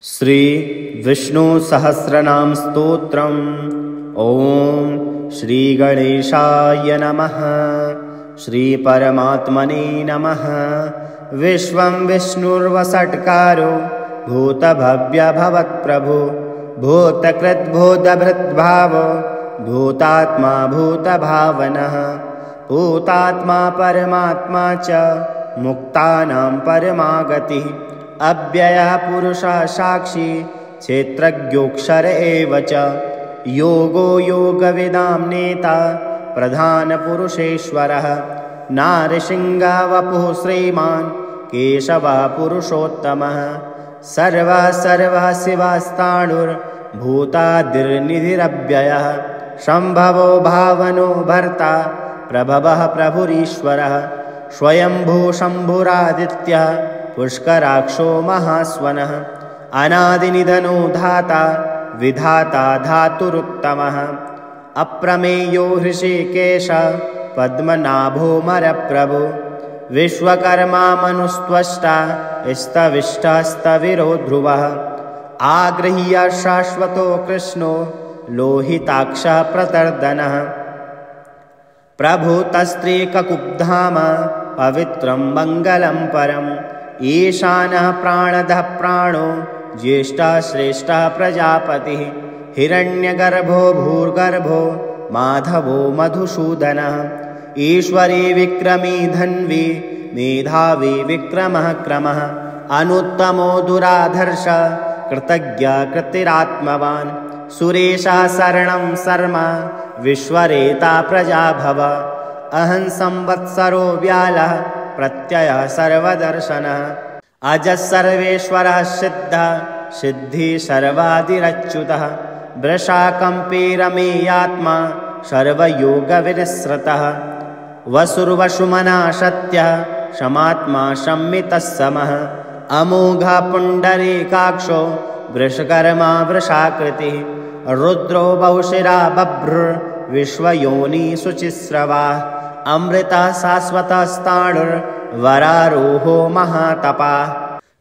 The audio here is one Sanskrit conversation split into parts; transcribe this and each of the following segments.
श्री विष्णु सहस्रनाम स्तोत्रम्। ओम श्री गणेशाय नमः। श्री परमात्मने नमः। विश्वं विष्णुर्वषट्कारो भूतभव्य भवत्प्रभु भूतकृद्भूतभृद्भावो भूतात्मा भूतभावनः भूतात्मा परमात्मा च मुक्तानां परमागतिः अव्ययः पुरुषः साक्षी क्षेत्रज्ञोऽक्षर एव च योगो योगविदां नेता प्रधानपुरुषेश्वरः नारसिंहः वपुः श्रीमान् केशवः पुरुषोत्तमः सर्वः सर्वः शिवस्ताणुर्भूतादिर्निधिरव्ययः शम्भवो भावनो भर्ता प्रभवः प्रभुरीश्वरः स्वयंभू शम्भुरादित्यः पुष्कराक्षो महास्वनः अनादिनिधनो धाता विधाता धातुरुत्तमः अप्रमेयो हृषीकेशः पद्मनाभोऽमरप्रभु विश्वकर्मा मनुस्त्वष्टा स्तविष्ठस्तविरो ध्रुवः आगृह्य शाश्वतो कृष्णो लोहिताक्षः प्रतर्दनः प्रभुतस्त्रीककुब्धाम पवित्रं मङ्गलं परम् ईशानः प्राणदः प्राणो ज्येष्ठः श्रेष्ठः प्रजापतिः हिरण्यगर्भो भूर्गर्भो माधवो मधुसूदनः ईश्वरी विक्रमी धन्वी मेधावी विक्रमः क्रमः अनुत्तमो दुराधर्ष कृतज्ञः कृतिरात्मवान् सुरेशः शरणं शर्म विश्वरेता प्रजाभव अहं संवत्सरो व्यालः प्रत्ययः सर्वदर्शनः अजः सर्वेश्वरः सिद्धः सिद्धि सर्वादिरच्युतः वृषाकम्पीरमेयात्मा सर्वयोगविनिःसृतः वसुर्वसुमना सत्यः शमात्मा संमितः समः अमोघः पुण्डरीकाक्षो वृषकर्मा वृषाकृतिः रुद्रो बहुशिरा बभ्रुर्विश्वयोनि शुचिस्रवाः अमृतः शाश्वतस्ताणुर्वरारोहो महातपाः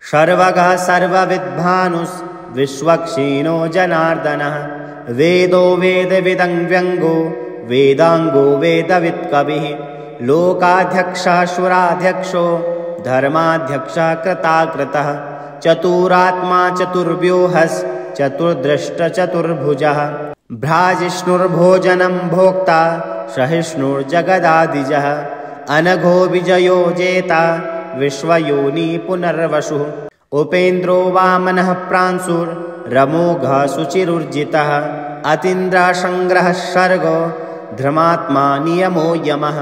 सर्वगः सर्वविद्भानुर्विश्वक्षीणो जनार्दनः वेदो वेदविदं व्यङ्गो वेदाङ्गो वेदवित्कविः लोकाध्यक्षः सुराध्यक्षो धर्माध्यक्षः कृताकृतः चतुरात्मा चतुर्व्यूहश्चतुर्दृष्टचतुर्भुजः भ्राजिष्णुर्भोजनं भोक्ता सहिष्णुर्जगदादिजः अनघो विजयो जेता विश्वयोनि पुनर्वसुः उपेन्द्रो वामनः प्रांशुर्रमोघः शुचिरुर्जितः अतीन्द्रसंग्रहः सर्गो धर्मात्मा नियमो यमः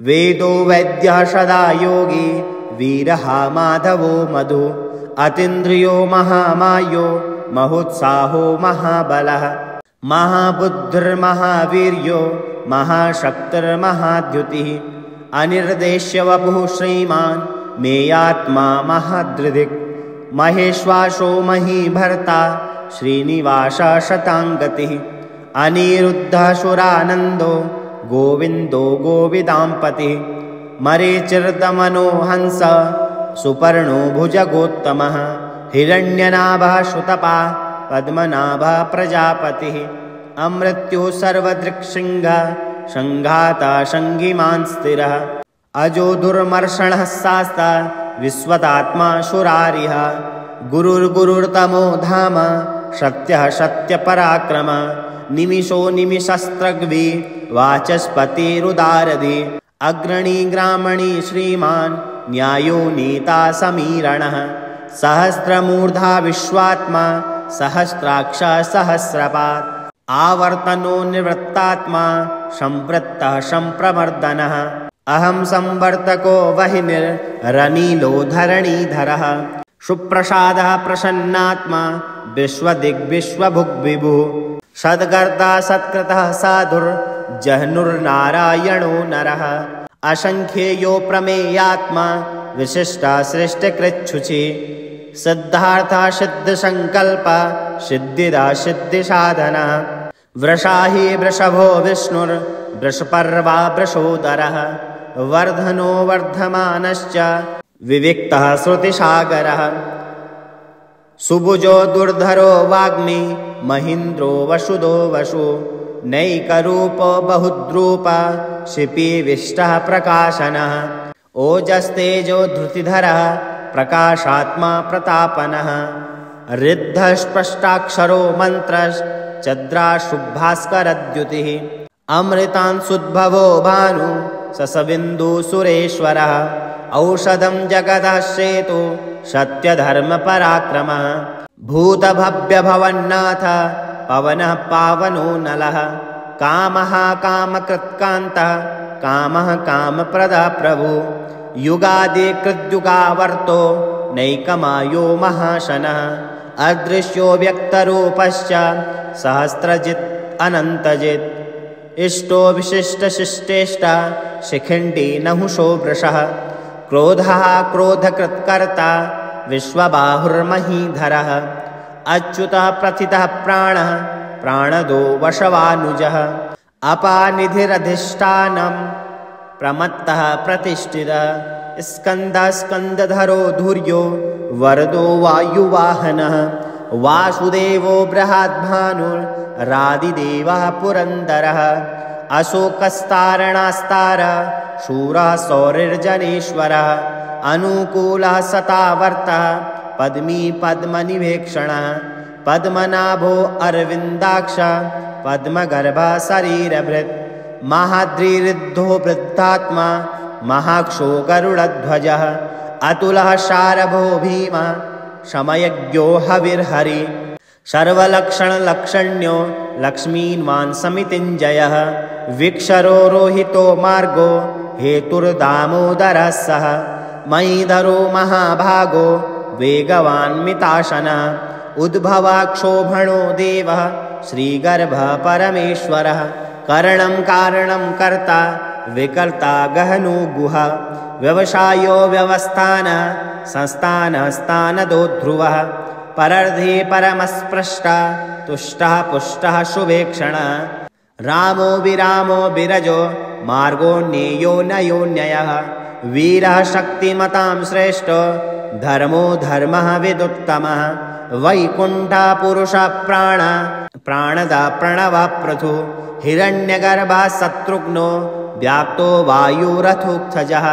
वेदो वैद्यः सदा योगी वीरः माधवो मधु अतीन्द्रियो महामायो महोत्साहो महाबलः महाबुद्धिर्महावीर्यो महाशक्तिर्महाद्युतिः अनिर्देश्य वपुः श्रीमान् मेयात्मा महादृधिक् महेश्वासो महीभर्ता श्रीनिवासः शताङ्गतिः अनिरुद्धः सुरानन्दो गोविन्दो गोविदाम्पतिः मरीचिर्दमनो हंसः सुपर्णो भुजगोत्तमः हिरण्यनाभः सुतपा पद्मनाभः प्रजापतिः अमृत्यो सर्वदृक्सिंहः संघाता संगिमान् स्थिरः अजो दुर्मर्षणः शास्ता विश्वतात्मा सुरारिः गुरुर्गुरुर्तमो धाम सत्यः सत्यपराक्रमः निमिषो निमिषस्त्रग्वी वाचस्पतिरुदारधि अग्रणी ग्रामणी श्रीमान् न्यायो नीता समीरणः सहस्रमूर्धा विश्वात्मा सहस्राक्षः सहस्रपात् आवर्तनो निवृत्तात्मा संवृत्तः संप्रवर्धनः अहं संवर्तको वह्निरनीलो धरणीधरः सुप्रसादः प्रसन्नात्मा विश्वदिग्विश्वभुग्विभुः सद्गर्ता सत्कृतः साधुर्जह्नुर्नारायणो नरः असंख्येयो प्रमेयात्मा विशिष्टा सृष्टिकृच्छुचि सिद्धार्था सिद्धिसङ्कल्पा सिद्धिदा सिद्धिसाधनः वृषाहि वृषभो विष्णुर्वृषपर्वा वृषोदरः वर्धनो वर्धमानश्च विविक्तः श्रुतिसागरः सुभुजो दुर्धरो वाग्मी महीन्द्रो वसुदो वसु नैकरूपो बहुद्रूप शिपीविष्टः प्रकाशनः ओजस्तेजो धृतिधरः प्रकाशात्मा प्रतापनः ऋद्धस्पष्टाक्षरो मन्त्रश्चन्द्राशुभास्करद्युतिः अमृतांशुद्भवो भानु ससबिन्दुसुरेश्वरः औषधं जगतः सेतु सत्यधर्मपराक्रमः भूतभव्यभवन्नाथ पवनः पावनो नलः कामः कामकृत्कान्तः कामः कामप्रदः प्रभु युगादिकृद्युगावर्तो नैकमायो महाशनः अदृश्यो व्यक्तरूपश्च सहस्रजित् अनन्तजित् इष्टो विशिष्टशिष्टेष्ट शिखिण्डी नहुषो वृषः क्रोधः क्रोधकृत्कर्ता विश्वबाहुर्महीधरः अच्युतः प्रथितः प्राणः प्राणदो वशवानुजः अपानिधिरधिष्ठानं प्रमत्तः प्रतिष्ठितः स्कन्दः स्कन्दधरो धुर्यो वरदो वायुवाहनः वासुदेवो बृहद्भानुरादिदेवः पुरन्दरः अशोकस्तारणास्तार शूरः सौरिर्जनेश्वरः अनुकूलः सतावर्तः पद्मी पद्मनिवेक्षणः पद्मनाभो अरविन्दाक्ष पद्मगर्भः शरीरभृत् महाद्रिऋद्धो वृद्धात्मा महाक्षो गरुडध्वजः अतुलः शारभो भीमः शमयज्ञो हविर्हरि सर्वलक्षणलक्षण्यो लक्ष्मीन्वान् समितिञ्जयः विक्षरो रोहितो मार्गो हेतुर्दामोदरः सः महीधरो महाभागो वेगवान् मिताशनः उद्भवाक्षोभणो देवः श्रीगर्भः परमेश्वरः करणं कारणं कर्ता विकर्ता गहनो गुहा व्यवसायो व्यवस्थानः संस्थानः स्थानदो ध्रुवः परर्धे परमस्पृष्टः तुष्टः पुष्टः शुभेक्षणः रामो विरामो विरजो मार्गो ज्ञेयो नयोन्ययः वीरः शक्तिमतां श्रेष्ठो धर्मो धर्मः विदुत्तमः वैकुण्ठः पुरुषः प्राणदा प्रणवः पृथुः हिरण्यगर्भः शत्रुघ्नो व्याप्तो वायुरथोक्थजः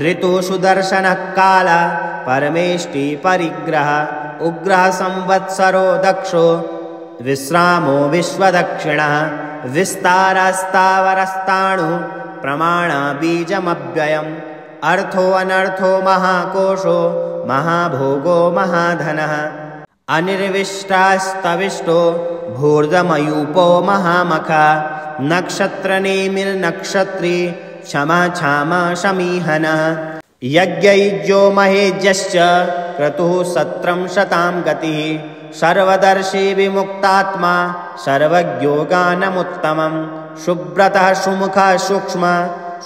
ऋतुः सुदर्शनः कालः परमेष्टि परिग्रहः उग्रः संवत्सरो दक्षो विश्रामो विश्वदक्षिणः विस्तारस्तावरस्ताणु प्रमाणबीजमव्ययम् अर्थो अनर्थो महाकोशो महाभोगो महाधनः अनिर्विष्टास्तविष्टो भूर्दमयूपो महामखा नक्षत्रनेमिर्नक्षत्री क्षमा क्षामा शमीहनः यज्ञयुज्यो महेज्यश्च क्रतुः सत्रं शतां गतिः सर्वदर्शी विमुक्तात्मा सर्वज्ञो गानमुत्तमं शुभ्रतः सुमुखः सूक्ष्म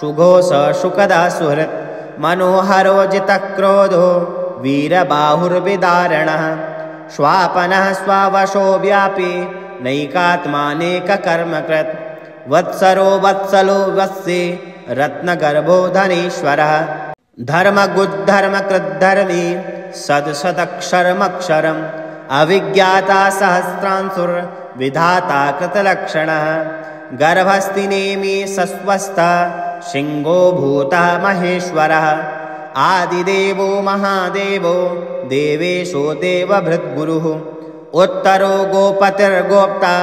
सुघोष सुखदः सुहृत् मनोहरो जितः क्रोधो वीरबाहुर्विदारणः स्वापनः स्ववशो व्यापी नैकात्मानेककर्मकृत् वत्सरो वत्सलो वत्से रत्नगर्भो धनेश्वरः धर्मगुद्धर्मकृद्धर्मी सदसदक्षरमक्षरम् अविज्ञाता सहस्रांशुर्विधाता कृतलक्षणः गर्भस्थिनेमि सस्वस्थः सिंहो भूतः महेश्वरः आदिदेवो महादेवो देवेशो देवभृद्गुरुः उत्तरो गोपतिर्गोप्ता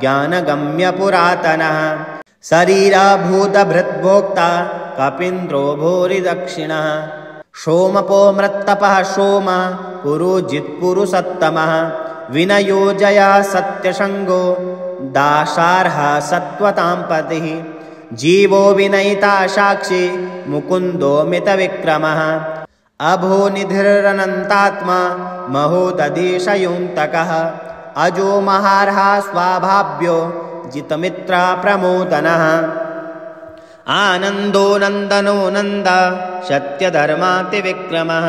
ज्ञानगम्यपुरातनः शरीरभूतभृद्भोक्ता कपीन्द्रो भूरिदक्षिणः सोमपो मृत्तपः सोम पुरुजित्पुरुषोत्तमः विनयो जया सत्यसङ्गो दासार्हः सत्त्वतां पतिः जीवो विनयिता साक्षी मुकुन्दो मितविक्रमः अभोनिधिरनन्तात्मा महोदधिशयोऽन्तकः अजो महार्हा स्वाभाव्यो जितमित्र प्रमोदनः आनन्दो नन्दनो नन्द सत्यधर्मातिविक्रमः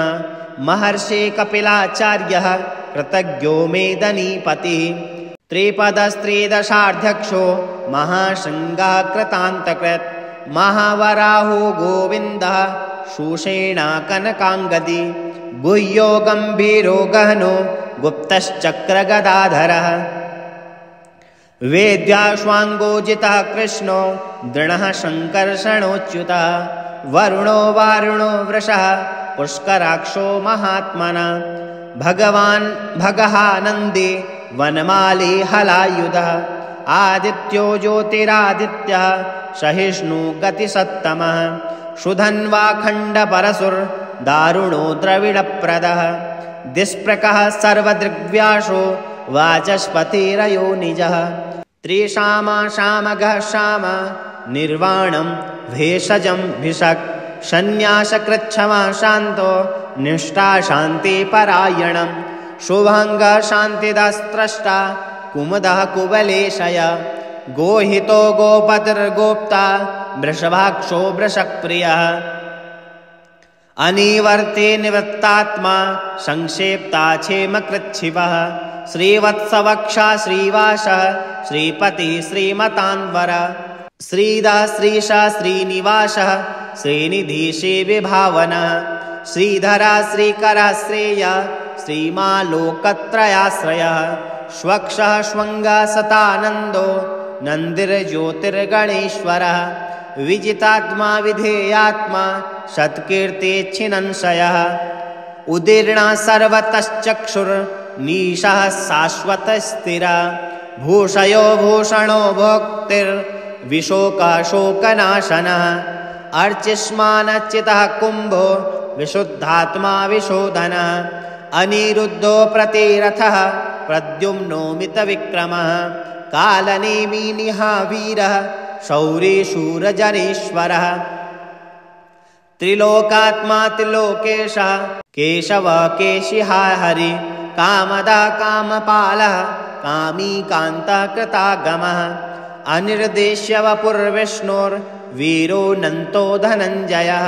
महर्षि कपिलाचार्यः कृतज्ञो मेदनीपतिः त्रिपदस्त्रिदशार्ध्यक्षो महाशृङ्गः कृतान्तकृत् महावराहो गोविन्दः सुषेणा कनकाङ्गदी गुह्यो गम्भीरो गहनो गुप्तश्चक्रगदाधरः वेद्याश्वाङ्गोजितः कृष्णो दृढः शङ्कर्षणोच्युतः वरुणो वारुणो वृषः पुष्कराक्षो महात्मना भगवान् भगहानन्दी वनमाली हलायुधः आदित्यो ज्योतिरादित्यः सहिष्णु गतिसत्तमः शुधन्वाखण्डपरशुर्दारुणो द्रविडप्रदः दिस्प्रकः सर्वदृग्व्यासो वाचस्पतिरयो निजः त्रिशामाशामगः शाम निर्वाणं भेषजं भिषक् सन्न्यासकृच्छमा शान्तो निष्ठा शान्तिपरायणं शुभङ्गः शान्तिदस्त्रष्टा कुमुदः कुवलेशय गोहितो गोपतिर्गोप्ता वृषभाक्षो वृषक्प्रियः अनिवर्ते निवृत्तात्मा संक्षेप्ता क्षेमकृच्छिवः श्रीवत्सवक्षा श्रीवासः श्रीपतिः श्रीमतान्वर श्रीधः श्रीशः श्रीनिवासः श्रीनिधि श्रीविभावनः श्रीधरः श्रीकरः श्रेयः श्रीमालोकत्रयाश्रयः श्वक्षः श्वङ्गः सतानन्दो नन्दिर्ज्योतिर्गणेश्वरः विजितात्मा विधेयात्मा सत्कीर्तिच्छिनंशयः उदीर्णः सर्वतश्चक्षुर्निशः शाश्वतस्थिरः भूषयो भूषणो भोक्तिर्विशोकशोकनाशनः अर्चिष्मानच्चितः कुम्भो विशुद्धात्मा विशोधनः अनिरुद्धो प्रतिरथः प्रद्युम्नो मितविक्रमः कालनेमिनिहा वीरः शौरी शूरजनेश्वरः त्रिलोकात्मा त्रिलोकेशः केशव केशिहा हरि कामदा कामपालः कामी कान्तः कृतागमः अनिर्देश्य वपुर्विष्णुर्वीरो नन्तो धनञ्जयः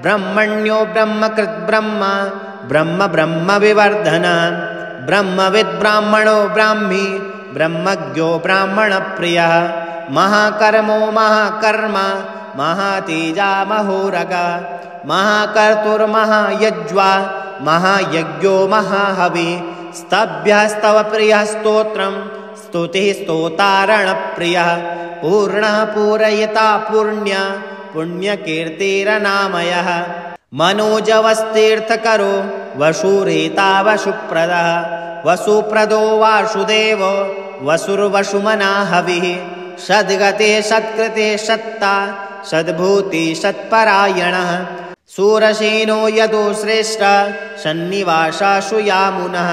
ब्रह्मण्यो ब्रह्मकृत् ब्रह्म ब्रह्म ब्रह्म विवर्धनः ब्रह्मविद् ब्राह्मणो ब्राह्मी ब्रह्मज्ञो ब्राह्मणप्रियः महाकर्मो महाकर्मा महातेजा महोरगः महाकर्तुर्महायज्वा महायज्ञो महाहवि स्तभ्यस्तव प्रियः स्तोत्रं स्तुतिः स्तोतारणप्रियः पूर्णः पूरयिता पुण्य पुण्यकीर्तिरनामयः मनोजवस्तीर्थकरो वसुरेता वसुप्रदः वसुप्रदो वासुदेवो वसुर्वसुमना हविः सद्गते सत्कृते सत्ता सद्भूति सत्परायणः सूरसेनो यदो श्रेष्ठ सन्निवासासु यामुनः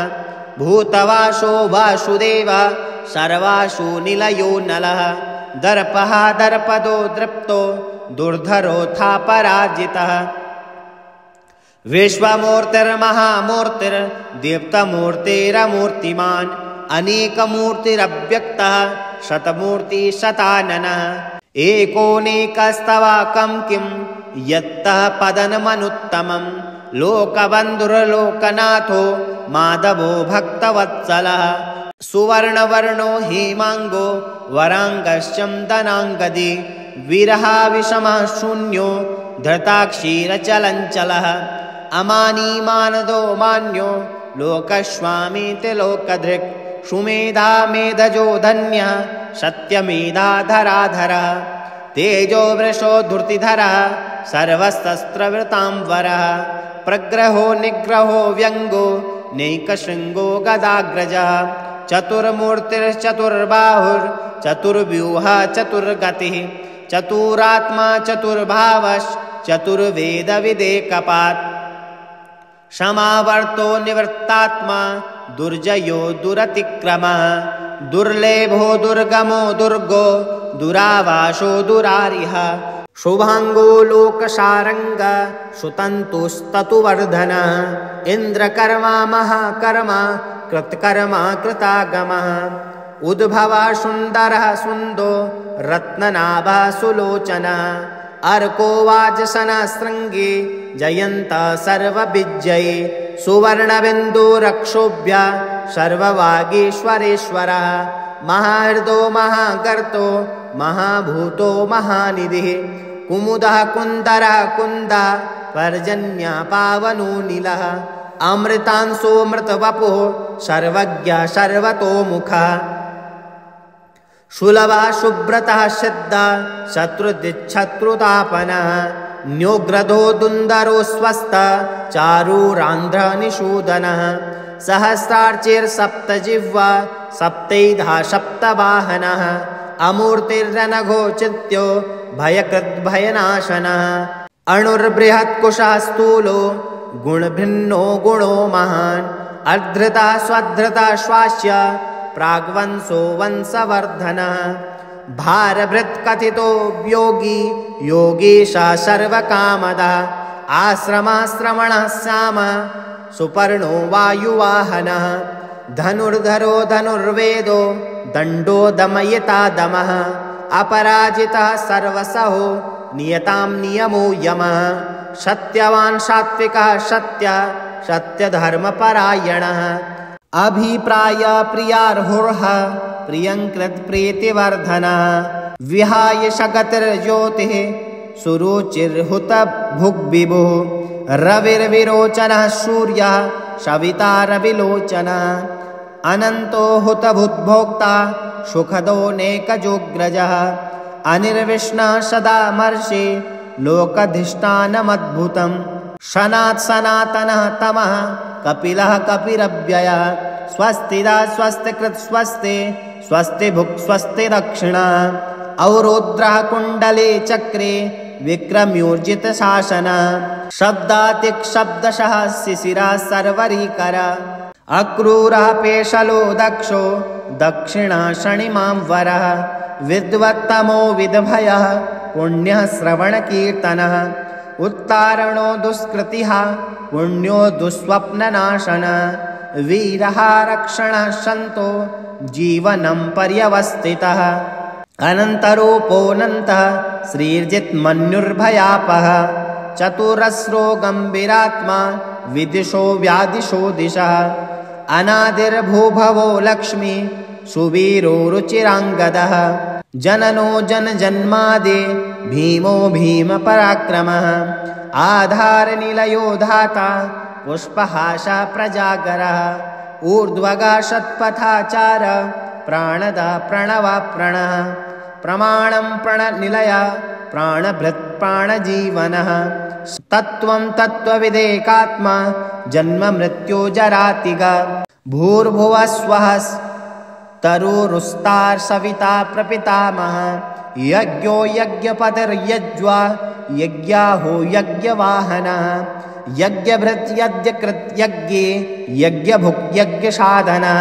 भूतवासो वासुदेव सर्वासु निलयो नलः दर्पः दर्पदो दृप्तो दुर्धरोऽथा पराजितः विश्वमूर्तिर्महामूर्तिर्दीप्तमूर्तिरमूर्तिमान् अनेकमूर्तिरव्यक्तः शतमूर्तिशताननः एकोनेकस्तवाकं किं यत्तः पदनमनुत्तमं लोकबन्धुर्लोकनाथो माधवो भक्तवत्सलः सुवर्णवर्णो हेमाङ्गो वराङ्गश्चन्दनाङ्गदी विरहाविषमः शून्यो धृताक्षीरचलञ्चलः अमानी मानदो मान्यो लोकस्वामीति लोकधृक् सुमेधा मेधजो धन्यः सत्यमेधाधराधरः तेजो वृषो धृतिधरः सर्वशस्त्रवृतांवरः प्रग्रहो निग्रहो व्यङ्गो नैकशृङ्गो गदाग्रजः चतुर्मूर्तिश्चतुर्बाहुर्चतुर्व्यूहः चतुर्गतिः चतुरात्मा चतुर्भावश्चतुर्वेदविदेकपात् समावर्तो निवृत्तात्मा दुर्जयो दुरतिक्रमः दुर्लेभो दुर्गमो दुर्गो दुरावासो दुरारिः शुभाङ्गो लोकसारङ्ग सुतन्तुस्ततुवर्धनः इन्द्रकर्मा महाकर्मा कृतकर्मा कृतागमः उद्भवः सुन्दरः सुन्दो रत्ननाभः सुलोचनः अर्को वाजसनः शृङ्गे जयन्तः सर्वविजये सुवर्णबिन्दुरक्षोभ्यः सर्ववागीश्वरेश्वरः महाहृदो महागर्तो महाभूतो महानिधिः कुमुदः कुन्दरः कुन्दः पर्जन्यः पावनो नीलः अमृतांशोऽमृतवपुः सर्वज्ञः सर्वतोमुखः शूलवा शुभ्रतः सिद्धः शत्रुदिच्छत्रुतापनः न्योग्रधो दुन्दरो स्वस्थः चारूरान्ध्रनिषूदनः सहस्रार्चिर्सप्तजिह्वा सप्तैधा सप्तवाहनः अमूर्तिर्नघो चित्यो भयकृद्भयनाशनः अणुर्बृहत्कुशः स्थूलो गुणभिन्नो गुणो महान् अधृतः स्वधृतः श्वास्य प्राग्वंशो वंशवर्धनः भारभृत्कथितो योगी योगीशः सर्वकामदः आश्रमाश्रमणः श्याम सुपर्णो वायुवाहनः धनुर्धरो धनुर्वेदो दण्डो दमयिता दमः अपराजितः सर्वसहो नियतां नियमो यमः सत्यवान् सात्विकः सत्यः सत्यधर्मपरायणः अभिप्राय प्रियार्हुर्ह प्रियङ्कृतप्रीतिवर्धनः विहाय सगतिर्ज्योतिः सुरुचिर्हुत भुग्विभुः रविर्विरोचनः सूर्यः सविता रविलोचनः अनन्तो हुतभुद्भोक्ता सुखदो नेकजोग्रजः अनिर्विष्णः सदा मर्षि लोकधिष्ठानमद्भुतम् सनात् सनातनः तमः कपिलः कपिरव्ययः स्वस्तिदा स्वस्तिकृत् स्वस्ति स्वस्ति भुक् स्वस्ति दक्षिणा औरोद्रः कुण्डले चक्रे विक्रम्योर्जितशासनः शब्दातिक् शब्दशः शिशिरः सर्वरीकरः अक्रूरः पेशलो दक्षो दक्षिणा शनिमां वरः विद्वत्तमो विद्भयः पुण्यः श्रवणकीर्तनः उत्तारणो दुष्कृतिः पुण्यो दुःस्वप्ननाशनः वीरः रक्षणः सन्तो जीवनं पर्यवस्थितः अनन्तरूपोऽनन्तः श्रीर्जित्मन्युर्भयापः चतुरस्रो गम्भीरात्मा विदिशो व्यादिशो दिशः अनादिर्भूभवो लक्ष्मी सुवीरो रुचिराङ्गदः जननो जनजन्मादि भीमो भीमपराक्रमः आधारनिलयो धाता पुष्पहासः प्रजागरः ऊर्ध्वगा षट्पथाचार प्राणदा प्रणवा प्रणः प्रमाणं प्रणनिलया प्राणभृत् प्राणजीवनः तत्त्वं तत्त्वविदेकात्मा जन्म मृत्यो जरातिगा भूर्भुवः स्वः तरुरुस्तार सविता प्रपितामह यज्ञो यज्ञपतिर्यज्वा यज्ञाहो यज्ञवाहनः यज्ञभृत् यज्ञकृत् यज्ञे यज्ञभुक् यज्ञसाधनः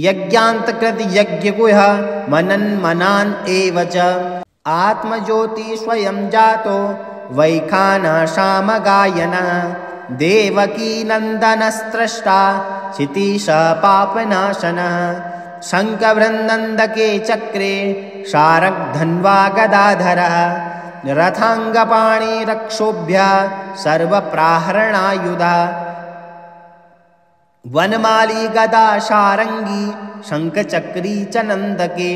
यज्ञान्तकृत यज्ञगुह्य मनन्मनान् एव च आत्मज्योति स्वयं जातो वैखानः सामगायनः देवकी नन्दनस्त्रष्टा क्षितीशः पापनाशनः शङ्खवृन्नन्दके चक्रे शारग्धन्वा गदाधरः रथाङ्गपाणि रक्षोभ्यः सर्वप्राहरणायुधः वनमाली गदा शारङ्गी शङ्खचक्री च नन्दके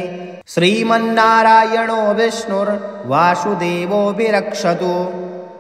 श्रीमन्नारायणो विष्णुर्वासुदेवो विरक्षतु।